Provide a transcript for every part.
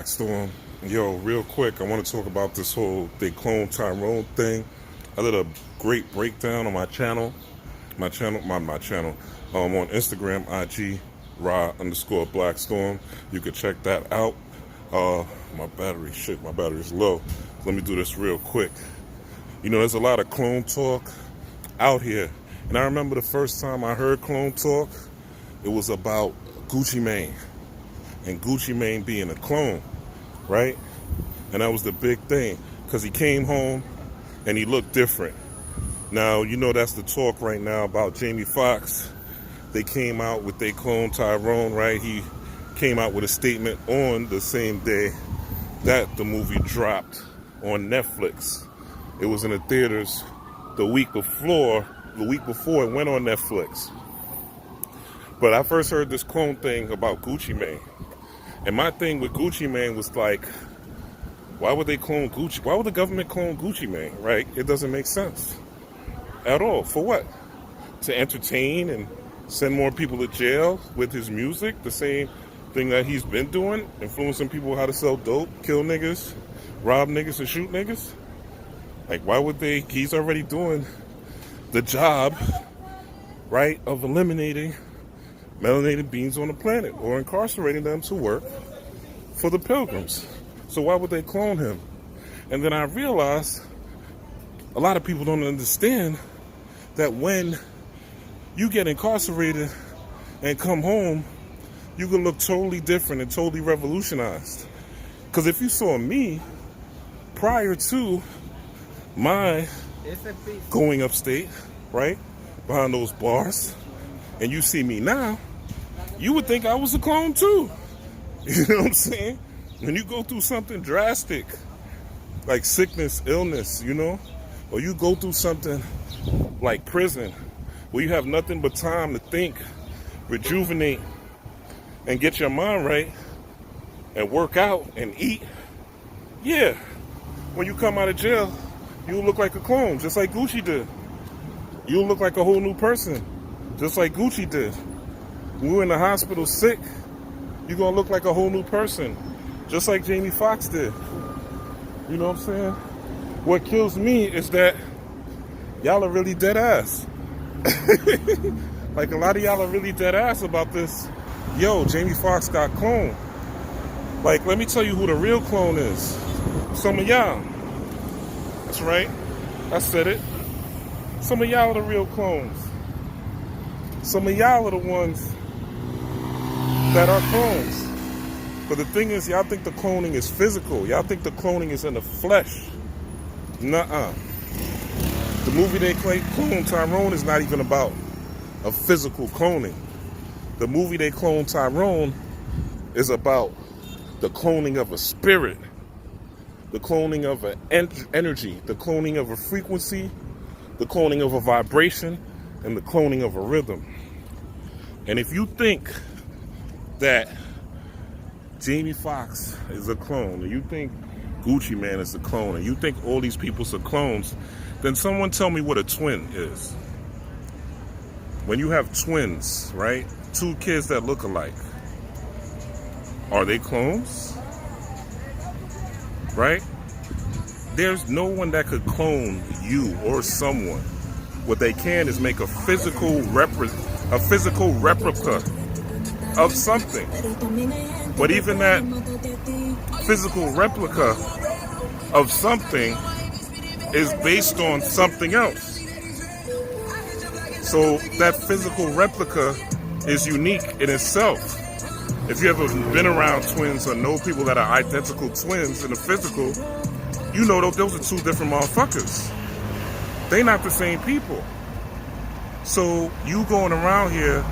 Black Storm. Yo, real quick, I want to talk about this whole they clone Tyrone thing. I did a great breakdown on my channel. My channel on Instagram, IG, raw_Black Storm. You can check that out. My battery's low. Let me do this real quick. You know, there's a lot of clone talk out here. And I remember the first time I heard clone talk, it was about Gucci Mane. And Gucci Mane being a clone, right? And that was the big thing, because he came home and he looked different. Now, you know that's the talk right now about Jamie Foxx. They came out with their clone Tyrone, right? He came out with a statement on the same day that the movie dropped on Netflix. It was in the theaters the week before it went on Netflix. But I first heard this clone thing about Gucci Mane. And my thing with Gucci Mane was like, why would they clone Gucci? Why would the government clone Gucci Mane, right? It doesn't make sense at all. For what? To entertain and send more people to jail with his music? The same thing that he's been doing? Influencing people how to sell dope, kill niggas, rob niggas, and shoot niggas? Like, why would they? He's already doing the job, right, of eliminating melanated beings on the planet or incarcerating them to work for the pilgrims. So why would they clone him? And then I realized a lot of people don't understand that when you get incarcerated and come home, you can look totally different and totally revolutionized. Because if you saw me prior to my going upstate, right, behind those bars, and you see me now, you would think I was a clone too. You know what I'm saying? When you go through something drastic, like sickness, illness, you know, or you go through something like prison, where you have nothing but time to think, rejuvenate, and get your mind right, and work out and eat, yeah, when you come out of jail, you'll look like a clone, just like Gucci did. You'll look like a whole new person, just like Gucci did. When we're in the hospital sick, you're going to look like a whole new person, just like Jamie Foxx did. You know what I'm saying? What kills me is that y'all are really dead ass. Like, a lot of y'all are really dead ass about this. Yo, Jamie Foxx got cloned. Like, let me tell you who the real clone is. Some of y'all. That's right. I said it. Some of y'all are the real clones. Some of y'all are the ones that are clones. But the thing is, y'all think the cloning is physical. Y'all think the cloning is in the flesh. Nuh-uh. The movie they clone Tyrone is not even about a physical cloning. The movie they clone Tyrone is about the cloning of a spirit, the cloning of an energy, the cloning of a frequency, the cloning of a vibration, and the cloning of a rhythm. And if you think that Jamie Foxx is a clone, and you think Gucci Mane is a clone, and you think all these people are clones, then someone tell me what a twin is. When you have twins, right? Two kids that look alike. Are they clones? Right? There's no one that could clone you or someone. What they can is make a physical replica of something. But even that physical replica of something is based on something else. So that physical replica is unique in itself. If you ever been around twins or know people that are identical twins in the physical, you know those are two different motherfuckers. They not the same people. So you going around here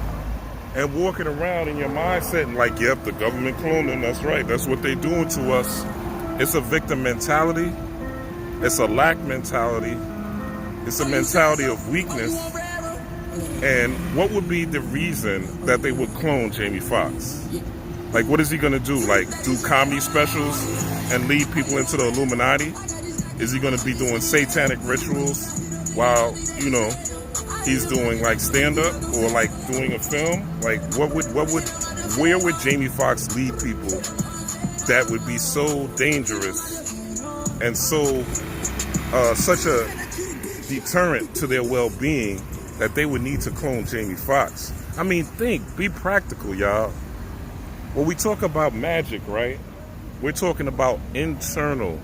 and walking around in your mindset and like, yep, the government cloning, that's right, that's what they doing to us. It's a victim mentality. It's a lack mentality. It's a mentality of weakness. And what would be the reason that they would clone Jamie Foxx? Like, what is he gonna do? Like, do comedy specials and lead people into the Illuminati? Is he gonna be doing satanic rituals while, you know, he's doing like stand-up or like doing a film? Like, where would Jamie Foxx lead people that would be so dangerous and so such a deterrent to their well-being that they would need to clone Jamie Foxx. I mean, be practical, y'all. When we talk about magic, right, we're talking about internal,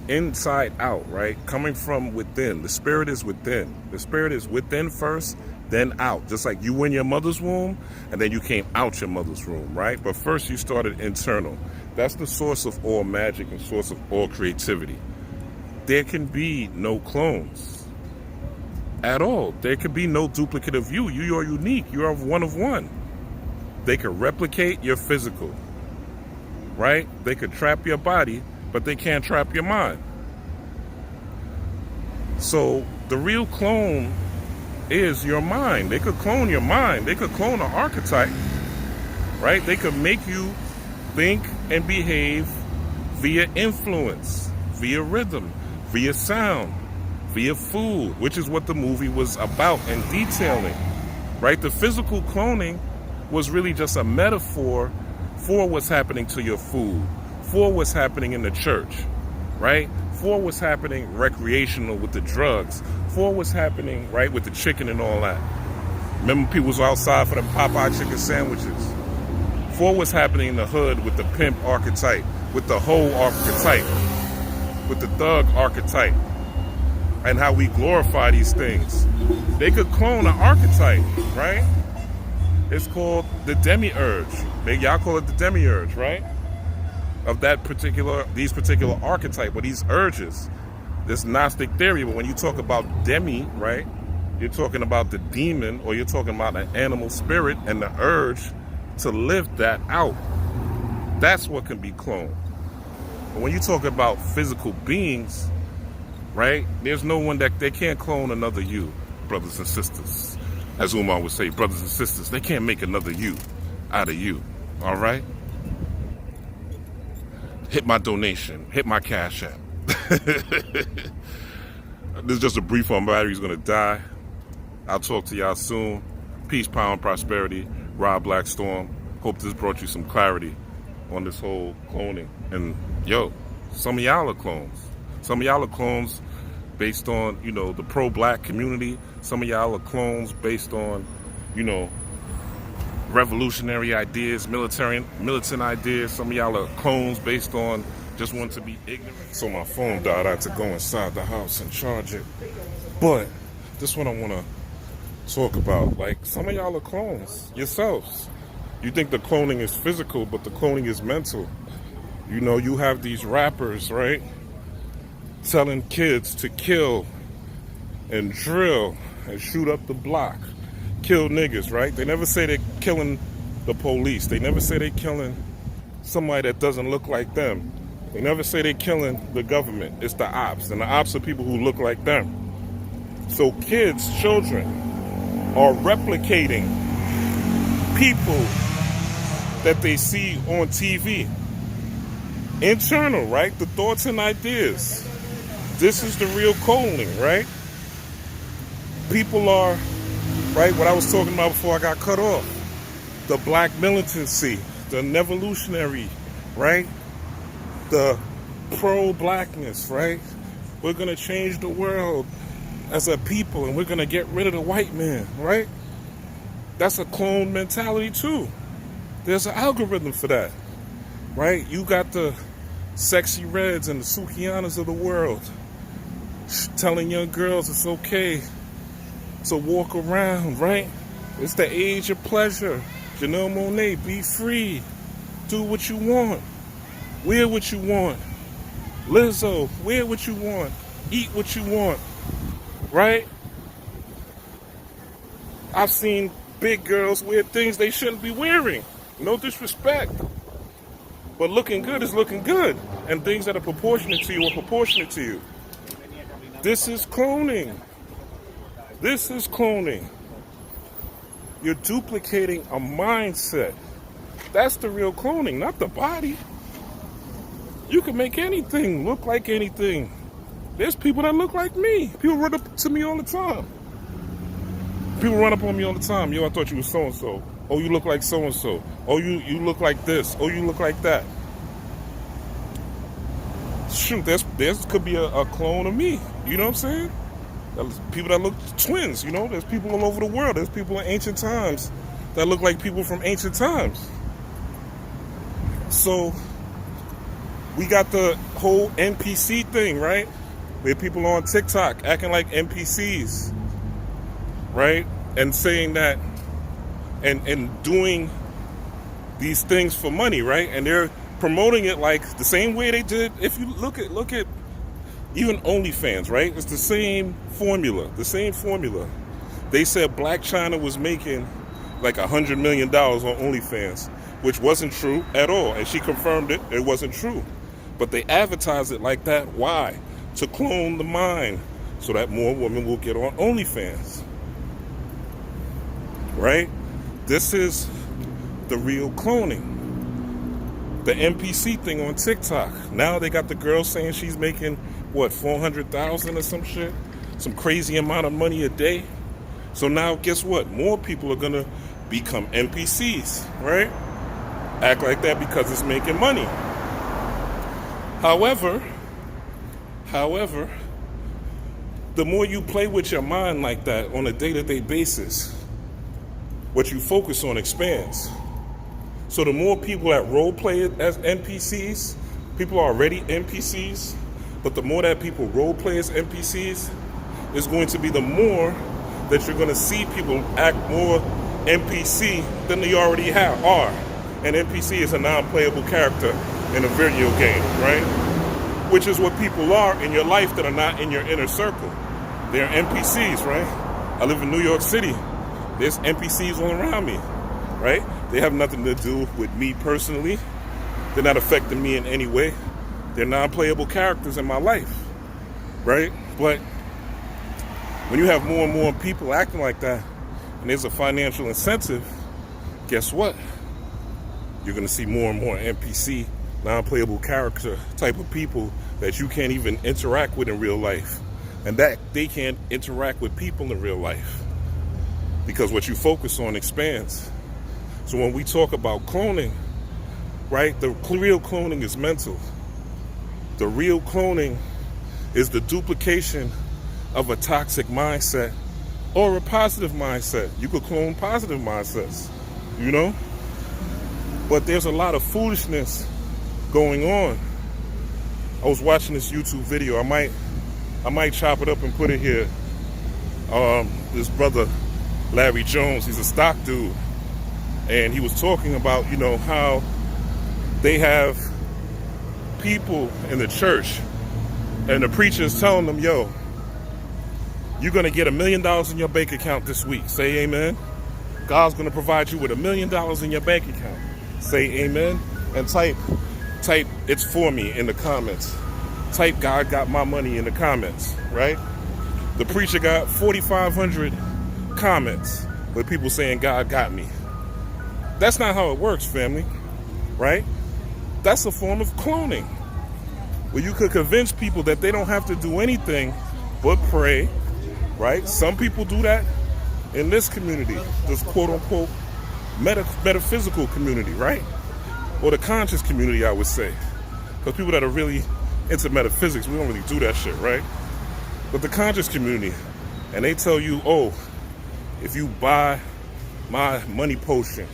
inside out, right? Coming from within. The spirit is within. The spirit is within first, then out. Just like you were in your mother's womb, and then you came out your mother's womb, right? But first you started internal. That's the source of all magic and source of all creativity. There can be no clones at all. There can be no duplicate of you. You are unique. You are one of one. They could replicate your physical, right? They could trap your body, but they can't trap your mind. So the real clone is your mind. They could clone your mind. They could clone an archetype, right? They could make you think and behave via influence, via rhythm, via sound, via food, which is what the movie was about and detailing, right? The physical cloning was really just a metaphor for what's happening to your food, for what's happening in the church, right? For what's happening recreational with the drugs, for what's happening, right, with the chicken and all that. Remember people was outside for the Popeye chicken sandwiches. For what's happening in the hood with the pimp archetype, with the hoe archetype, with the thug archetype, and how we glorify these things. They could clone an archetype, right? It's called the demiurge. Y'all call it the demiurge, right? Of these particular archetype, or these urges. This Gnostic theory, but when you talk about demi, right? You're talking about the demon, or you're talking about an animal spirit and the urge to live that out. That's what can be cloned. But when you talk about physical beings, right? There's no one that they can't clone another you, brothers and sisters. As Umar would say, brothers and sisters, they can't make another you out of you. All right? Hit my donation. Hit my Cash App. This is just a brief on battery's gonna die. I'll talk to y'all soon. Peace, power, and prosperity. Rob Blackstorm. Hope this brought you some clarity on this whole cloning. And yo, some of y'all are clones. Some of y'all are clones based on, the pro-black community. Some of y'all are clones based on, revolutionary ideas, militant ideas. Some of y'all are clones based on just want to be ignorant. So my phone died. I had to go inside the house and charge it. But this is what I want to talk about. Like, some of y'all are clones yourselves. You think the cloning is physical, but the cloning is mental. You have these rappers, right? Telling kids to kill and drill and shoot up the block. Kill niggas, right? They never say they're killing the police. They never say they're killing somebody that doesn't look like them. They never say they're killing the government. It's the ops. And the ops are people who look like them. So kids, children, are replicating people that they see on TV. Internal, right? The thoughts and ideas. This is the real cloning, right? People are, right, what I was talking about before I got cut off. The black militancy, the evolutionary, right? The pro-blackness, right? We're going to change the world as a people, and we're going to get rid of the white man, right? That's a clone mentality too. There's an algorithm for that, right? You got the sexy reds and the Sukianas of the world telling young girls it's okay to walk around, right? It's the age of pleasure. Janelle Monáe, be free. Do what you want. Wear what you want. Lizzo, wear what you want. Eat what you want. Right? I've seen big girls wear things they shouldn't be wearing. No disrespect. But looking good is looking good. And things that are proportionate to you are proportionate to you. This is cloning. This is cloning. You're duplicating a mindset. That's the real cloning, not the body. You can make anything look like anything. There's people that look like me. People run up to me all the time. People run up on me all the time. Yo, I thought you were so-and-so. Oh, you look like so-and-so. Oh, you look like this. Oh, you look like that. shoot, there's could be a clone of me. You know what I'm saying? People that look twins. You know, there's people all over the world. There's people in ancient times that look like people from ancient times. So we got the whole NPC thing, right? Where people on TikTok acting like NPCs, right? And saying that and doing these things for money, right? And they're promoting it like the same way they did. If you look at even OnlyFans, right? It's the same formula. They said Black China was making like $100 million on OnlyFans, which wasn't true at all. And she confirmed it. It wasn't true. But they advertise it like that. Why? To clone the mind so that more women will get on OnlyFans. Right? This is the real cloning. The NPC thing on TikTok. Now they got the girl saying she's making, what, 400,000 or some shit? Some crazy amount of money a day. So now guess what? More people are going to become NPCs, right? Act like that because it's making money. However, the more you play with your mind like that on a day-to-day basis, what you focus on expands. So the more people that role play it as NPCs, people are already NPCs, but the more that people role play as NPCs, is going to be the more that you're going to see people act more NPC than they already are. An NPC is a non-playable character in a video game, right? Which is what people are in your life that are not in your inner circle. They're NPCs, right? I live in New York City. There's NPCs all around me, right? They have nothing to do with me personally. They're not affecting me in any way. They're non-playable characters in my life, right? But when you have more and more people acting like that, and there's a financial incentive, guess what? You're going to see more and more NPC, non-playable character type of people that you can't even interact with in real life. And that they can't interact with people in real life. Because what you focus on expands. So when we talk about cloning, right, the real cloning is mental. The real cloning is the duplication of a toxic mindset or a positive mindset. You could clone positive mindsets, you know? But there's a lot of foolishness going on. I was watching this YouTube video. I might chop it up and put it here. This brother, Larry Jones, he's a stock dude. And he was talking about, you know, how they have people in the church and the preacher's telling them, yo, you're going to get $1 million in your bank account this week. Say amen. God's going to provide you with $1 million in your bank account. Say amen. And type it's for me in the comments. Type God got my money in the comments, right? The preacher got 4,500 comments with people saying God got me. That's not how it works, family, right? That's a form of cloning, where you could convince people that they don't have to do anything but pray, right? Some people do that in this community, this quote-unquote metaphysical community, right? Or the conscious community, I would say. Because people that are really into metaphysics, we don't really do that shit, right? But the conscious community, and they tell you, oh, if you buy my money potion,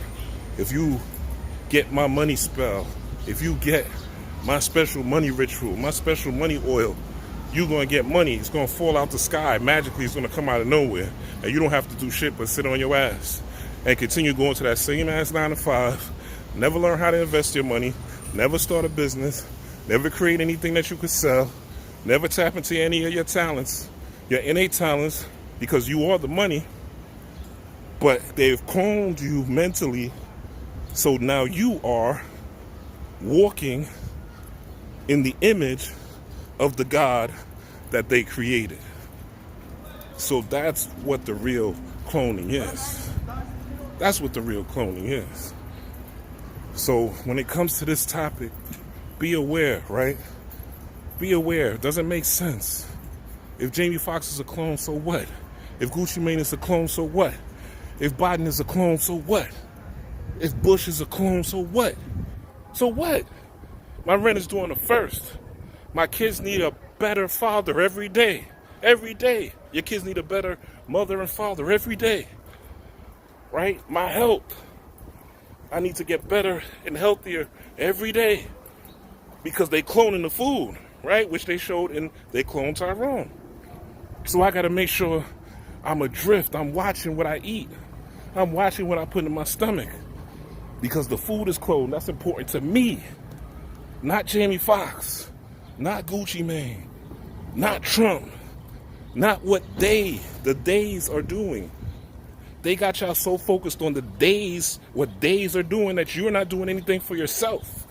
if you get my money spell, if you get my special money ritual, my special money oil, you're going to get money. It's going to fall out the sky. Magically, it's going to come out of nowhere. And you don't have to do shit but sit on your ass and continue going to that same ass 9 to 5. Never learn how to invest your money. Never start a business. Never create anything that you could sell. Never tap into any of your talents, your innate talents, because you are the money. But they've cloned you mentally. So now you are walking in the image of the God that they created. So that's what the real cloning is. That's what the real cloning is. So when it comes to this topic, be aware, right? Be aware. It doesn't make sense. If Jamie Foxx is a clone, so what? If Gucci Mane is a clone, so what? If Biden is a clone, so what? If Bush is a clone, so what? So what? My rent is due on the 1st. My kids need a better father every day. Every day. Your kids need a better mother and father every day. Right? My health. I need to get better and healthier every day. Because they cloning the food, right? Which they showed in they cloned Tyrone. So I gotta make sure I'm adrift. I'm watching what I eat. I'm watching what I put in my stomach. Because the food is cloned. That's important to me. Not Jamie Foxx. Not Gucci Mane. Not Trump. Not what the days are doing. They got y'all so focused on the days, what days are doing, that you're not doing anything for yourself.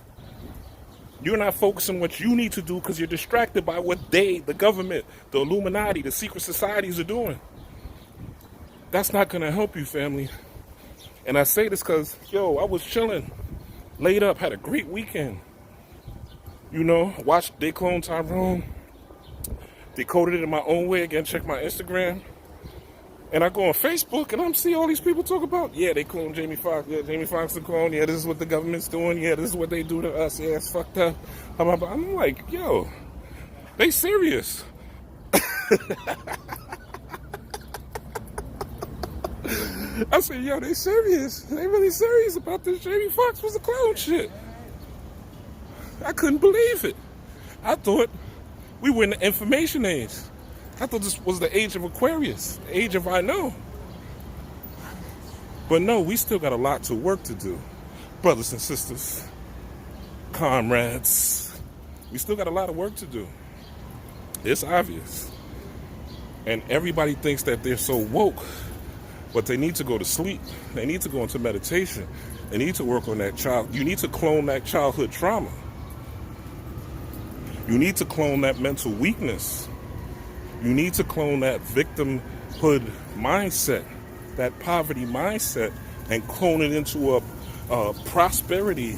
You're not focusing on what you need to do because you're distracted by what the government, the Illuminati, the secret societies are doing. That's not going to help you, family. And I say this because, I was chilling, laid up, had a great weekend. Watched They Clone Tyrone, decoded it in my own way. Again, check my Instagram. And I go on Facebook and I'm seeing all these people talk about, they cloned Jamie Foxx. Yeah, Jamie Foxx is clone. Yeah, this is what the government's doing. Yeah, this is what they do to us. Yeah, it's fucked up. I'm like, they serious. I said, they serious. They really serious about this Jamie Foxx was a clone shit. I couldn't believe it. I thought we were in the information age. I thought this was the age of Aquarius, the age of I know. But no, we still got a lot of work to do. Brothers and sisters, comrades, we still got a lot of work to do. It's obvious. And everybody thinks that they're so woke, but they need to go to sleep. They need to go into meditation. They need to work on that child. You need to clone that childhood trauma. You need to clone that mental weakness. You need to clone that victimhood mindset, that poverty mindset, and clone it into a prosperity,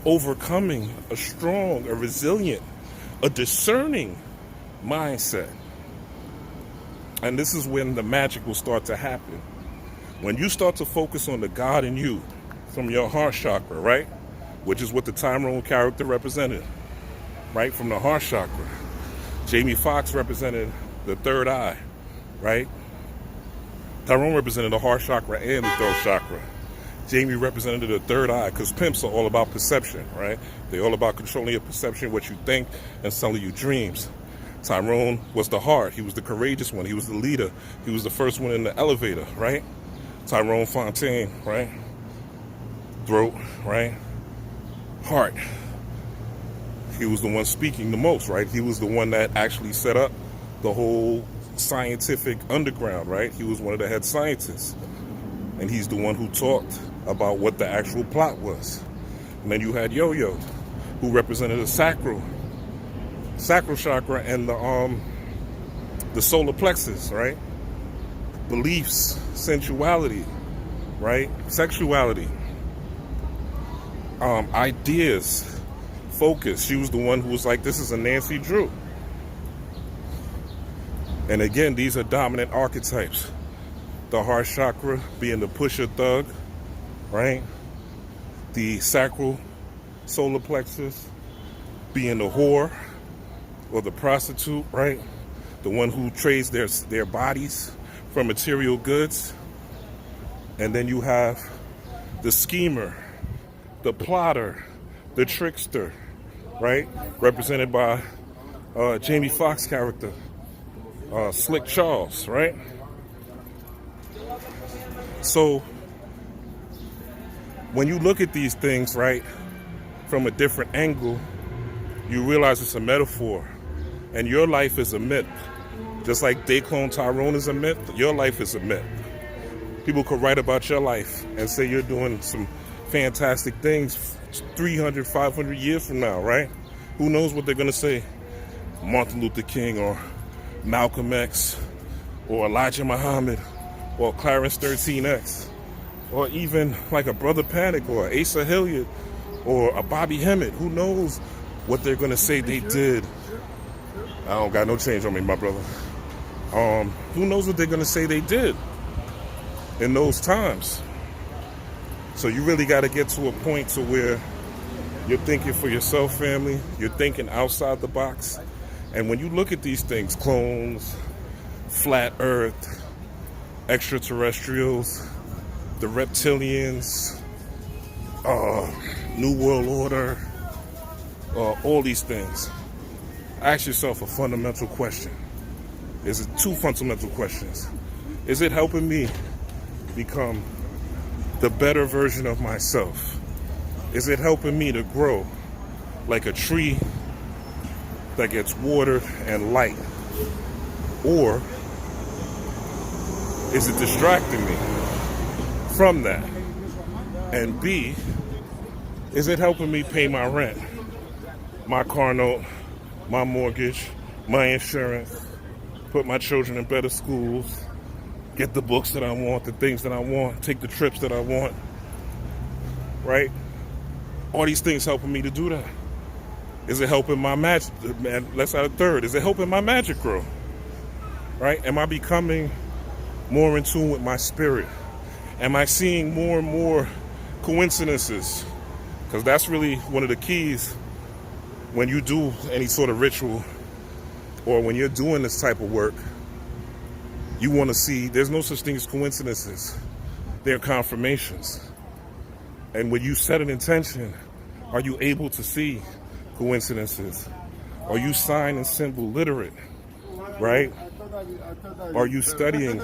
overcoming, a strong, a resilient, a discerning mindset. And this is when the magic will start to happen. When you start to focus on the God in you from your heart chakra, right? Which is what the Tyrone character represented, right? From the heart chakra. Jamie Foxx represented the third eye, right? Tyrone represented the heart chakra and the throat chakra. Jamie represented the third eye, because pimps are all about perception, right? They're all about controlling your perception, what you think, and selling you dreams. Tyrone was the heart. He was the courageous one. He was the leader. He was the first one in the elevator, right? Tyrone Fontaine, right? Throat, right? Heart. He was the one speaking the most, right? He was the one that actually set up the whole scientific underground, right? He was one of the head scientists. And he's the one who talked about what the actual plot was. And then you had Yo-Yo, who represented the sacral chakra and the solar plexus, right? Beliefs, sensuality, right? Sexuality, ideas, focus. She was the one who was like, this is a Nancy Drew. And again, these are dominant archetypes. The heart chakra being the pusher thug, right? The sacral solar plexus being the whore or the prostitute, right? The one who trades their bodies for material goods. And then you have the schemer, the plotter, the trickster, right? Represented by Jamie Foxx character, Slick Charles, right? So when you look at these things, right, from a different angle, you realize it's a metaphor, and your life is a myth. Just like They Clone Tyrone is a myth, your life is a myth. People could write about your life and say you're doing some fantastic things 300, 500 years from now, right? Who knows what they're going to say? Martin Luther King or Malcolm X or Elijah Muhammad or Clarence 13X or even like a Brother Panic or Asa Hilliard or a Bobby Hemmett. Who knows what they're going to say they did? I don't got no change on me, my brother. Who knows what they're going to say they did in those times? So you really got to get to a point to where You're thinking for yourself, family. You're thinking outside the box. And when you look at these things, clones, flat earth, extraterrestrials, the reptilians, New World Order, all these things, ask yourself a fundamental question. Is it two fundamental questions? Is it helping me become the better version of myself? Is it helping me to grow like a tree that gets watered and light? Or is it distracting me from that? And B, is it helping me pay my rent, my car note, my mortgage, my insurance, put my children in better schools, get the books that I want, the things that I want, take the trips that I want, right? All these things helping me to do that. Is it helping my magic? Let's add a third. Is it helping my magic grow? Right? Am I becoming more in tune with my spirit? Am I seeing more and more coincidences? Because that's really one of the keys when you do any sort of ritual or when you're doing this type of work. You want to see, there's no such thing as coincidences. They're confirmations. And when you set an intention, are you able to see coincidences? Are you sign and symbol literate? Right? Are you studying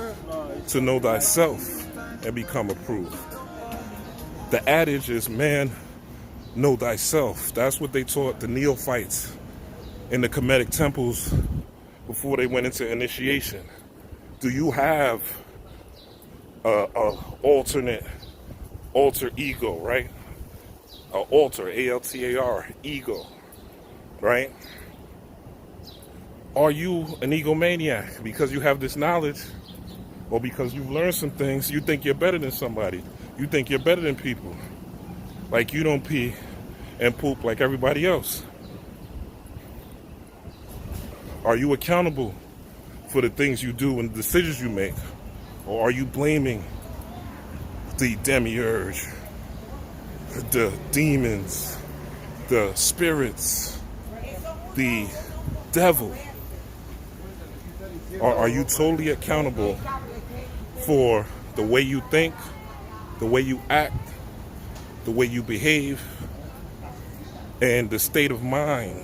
to know thyself and become approved? The adage is, man, know thyself. That's what they taught the neophytes in the Kemetic temples before they went into initiation. Do you have a alter ego, right? A alter, A-L-T-A-R, ego, right? Are you an egomaniac because you have this knowledge, or because you've learned some things, you think you're better than somebody? You think you're better than people. Like you don't pee and poop like everybody else. Are you accountable for the things you do and the decisions you make? Or are you blaming the demiurge, the demons, the spirits, the devil? Or are you totally accountable for the way you think, the way you act, the way you behave, and the state of mind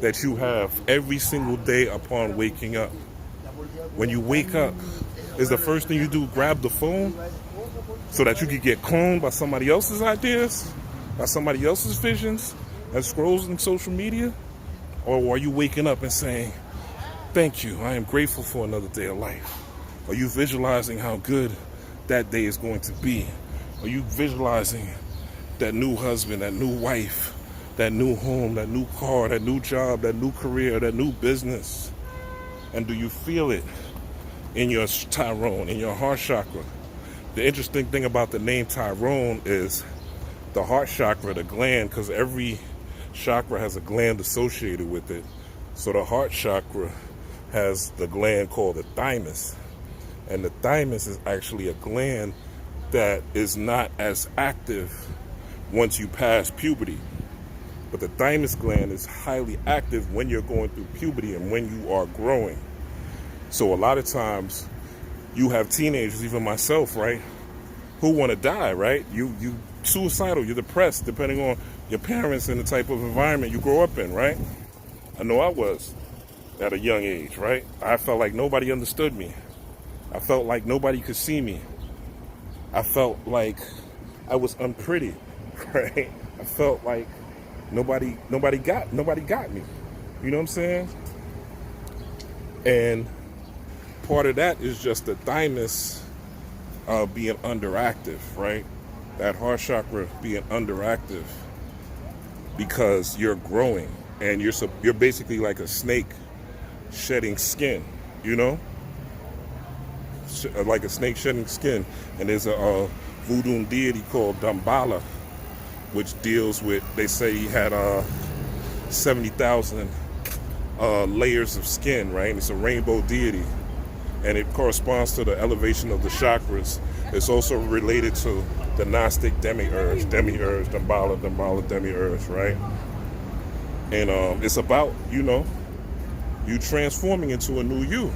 that you have every single day upon waking up? When you wake up, is the first thing you do grab the phone so that you can get cloned by somebody else's ideas, by somebody else's visions that scrolls in social media? Or are you waking up and saying, thank you, I am grateful for another day of life? Are you visualizing how good that day is going to be? Are you visualizing that new husband, that new wife, that new home, that new car, that new job, that new career, that new business? And do you feel it in your Tyrone, in your heart chakra? The interesting thing about the name Tyrone is the heart chakra, the gland, because every chakra has a gland associated with it. So the heart chakra has the gland called the thymus. And the thymus is actually a gland that is not as active once you pass puberty. But the thymus gland is highly active when you're going through puberty and when you are growing. So a lot of times you have teenagers, even myself, right, who want to die, right? You suicidal, you're depressed, depending on your parents and the type of environment you grow up in, right? I know I was at a young age, right? I felt like nobody understood me. I felt like nobody could see me. I felt like I was unpretty, right? I felt like nobody got me. You know what I'm saying? And part of that is just the thymus being underactive, right? That heart chakra being underactive because you're growing and you're basically like a snake shedding skin, you know? Like a snake shedding skin. And there's a voodoo deity called Damballa, which deals with, they say he had 70,000 layers of skin, right? And it's a rainbow deity. and it corresponds to the elevation of the chakras. It's also related to the Gnostic demiurge, Damballa, demiurge, right? And it's about, you transforming into a new you.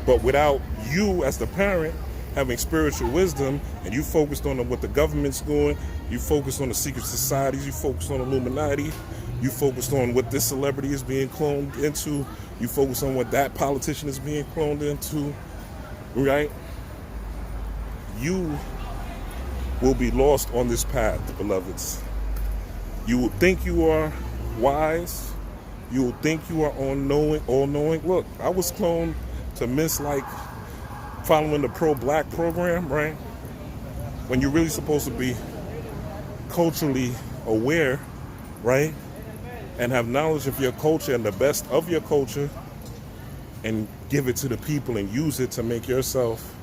But without you as the parent having spiritual wisdom, and you focused on what the government's doing, you focused on the secret societies, you focused on Illuminati, you focused on what this celebrity is being cloned into, you focus on what that politician is being cloned into, right? You will be lost on this path, beloveds. You will think you are wise. You will think you are all-knowing. Look, I was cloned to miss, like, following the pro-black program, right? When you're really supposed to be culturally aware, right? And have knowledge of your culture and the best of your culture, and give it to the people and use it to make yourself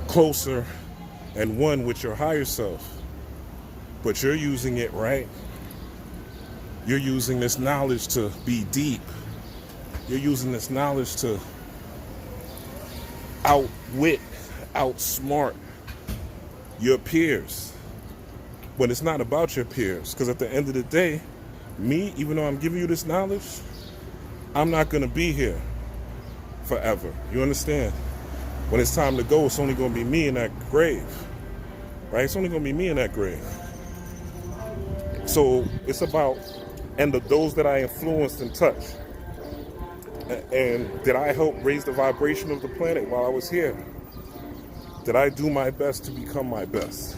closer and one with your higher self. But you're using it, right? You're using this knowledge to be deep. You're using this knowledge to outwit, outsmart your peers. But it's not about your peers, because at the end of the day, me, even though I'm giving you this knowledge, I'm not going to be here forever. You understand? When it's time to go, it's only going to be me in that grave, right? It's only going to be me in that grave. So it's about, and those that I influenced and touched. And did I help raise the vibration of the planet while I was here? Did I do my best to become my best?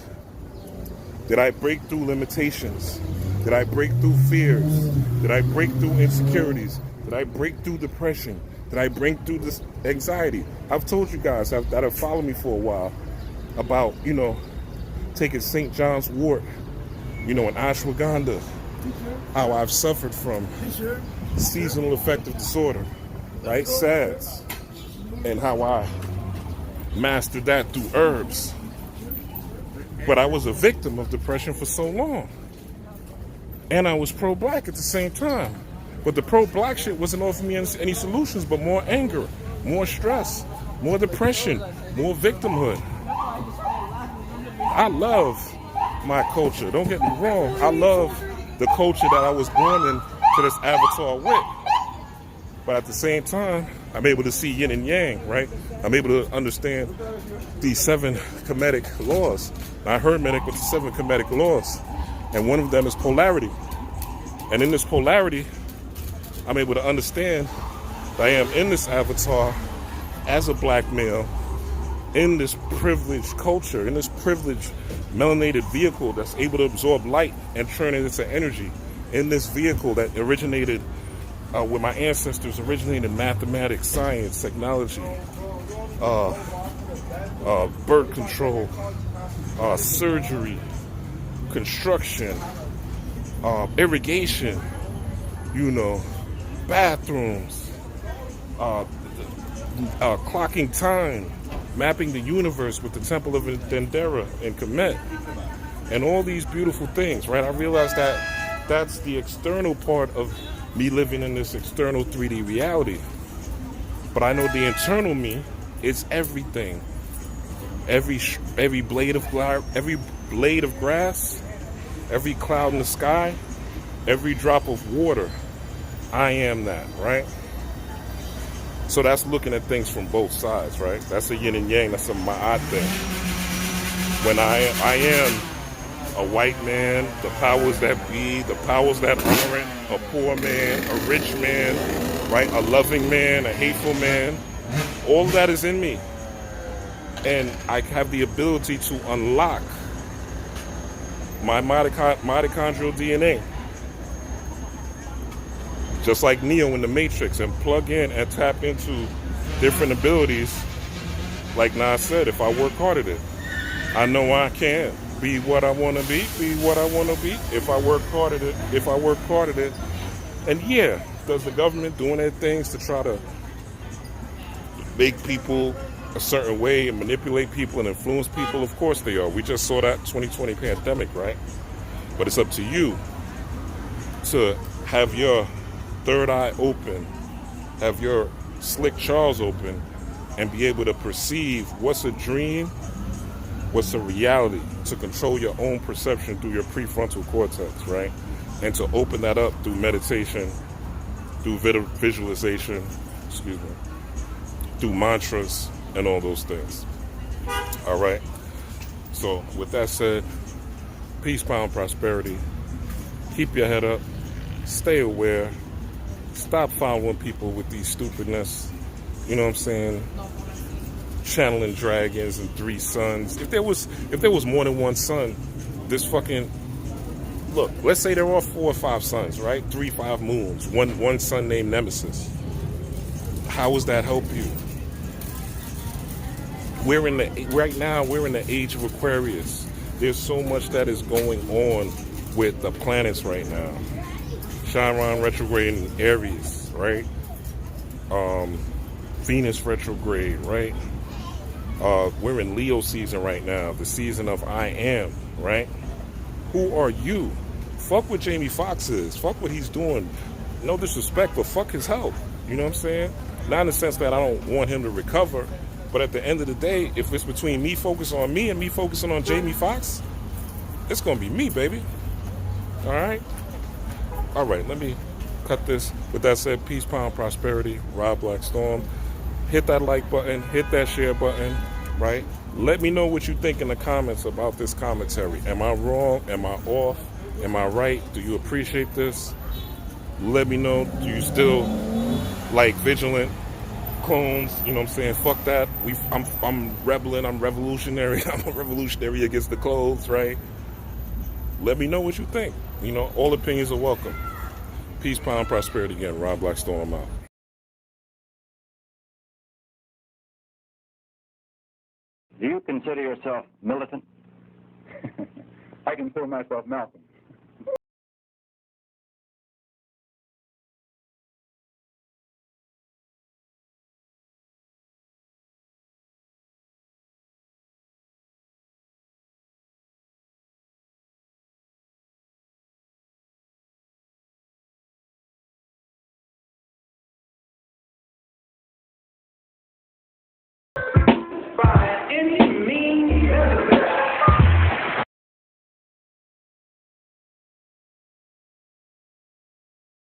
Did I break through limitations? Did I break through fears? Did I break through insecurities? Did I break through depression? Did I break through this anxiety? I've told you guys that have followed me for a while about, taking St. John's wort, in ashwagandha, how I've suffered from seasonal affective disorder, right? SADS, and how I mastered that through herbs. But I was a victim of depression for so long. And I was pro-black at the same time. But the pro-black shit wasn't offering me any solutions, but more anger, more stress, more depression, more victimhood. I love my culture. Don't get me wrong. I love the culture that I was born into this avatar with. But at the same time, I'm able to see yin and yang, right? I'm able to understand these 7 Kemetic laws. I Hermetic with the 7 Kemetic laws. And one of them is polarity. And in this polarity, I'm able to understand that I am in this avatar as a black male, in this privileged culture, in this privileged melanated vehicle that's able to absorb light and turn it into energy, in this vehicle that originated where my ancestors originated mathematics, science, technology, birth control, surgery, construction, irrigation, bathrooms, clocking time, mapping the universe with the Temple of Dendera and Kemet, and all these beautiful things, right? I realized that that's the external part of me living in this external 3D reality. But I know the internal me is everything. Every blade of grass, every cloud in the sky, every drop of water. I am that, right? So that's looking at things from both sides, right? That's a yin and yang. That's a ma'at thing. When I am a white man, the powers that be, the powers that aren't, a poor man, a rich man, right? A loving man, a hateful man. All of that is in me. And I have the ability to unlock my mitochondrial DNA. Just like Neo in the Matrix, and plug in and tap into different abilities. Like Nas said, if I work hard at it, I know I can be what I want to be what I want to be. If I work hard at it, And yeah, does the government doing their things to try to make people a certain way and manipulate people and influence people? Of course they are. We just saw that 2020 pandemic, right? But it's up to you to have your third eye open, have your Slick Charles open and be able to perceive what's a dream, what's a reality, to control your own perception through your prefrontal cortex, right? And to open that up through meditation, through visualization, excuse me, through mantras and all those things. All right. So with that said, peace, power, and prosperity. Keep your head up. Stay aware. Stop following people with these stupidness. You know what I'm saying? Channeling dragons and 3 suns. If there was more than one sun, this fucking look. Let's say there are 4 or 5 suns, right? 3, 5 moons. One sun named Nemesis. How does that help you? Right now we're in the age of Aquarius. There's so much that is going on with the planets right now. Chiron retrograde in Aries, right? Venus retrograde, right? We're in Leo season right now, the season of I am, right? Who are you? Fuck what Jamie Foxx is. Fuck what he's doing. No disrespect, but fuck his health. You know what I'm saying? Not in the sense that I don't want him to recover, but at the end of the day, if it's between me focusing on me and me focusing on Jamie Foxx, it's going to be me, baby. All right? All right, let me cut this. With that said, peace, power, and prosperity. Rob Blackstorm. Hit that like button. Hit that share button, right? Let me know what you think in the comments about this commentary. Am I wrong? Am I off? Am I right? Do you appreciate this? Let me know. Do you still like vigilant clones? You know what I'm saying? Fuck that. I'm rebelling. I'm revolutionary. I'm a revolutionary against the clothes, right? Let me know what you think. You know, all opinions are welcome. Peace, power, and prosperity again. Rob Blackstorm out. Do you consider yourself militant? I consider myself Malcolm.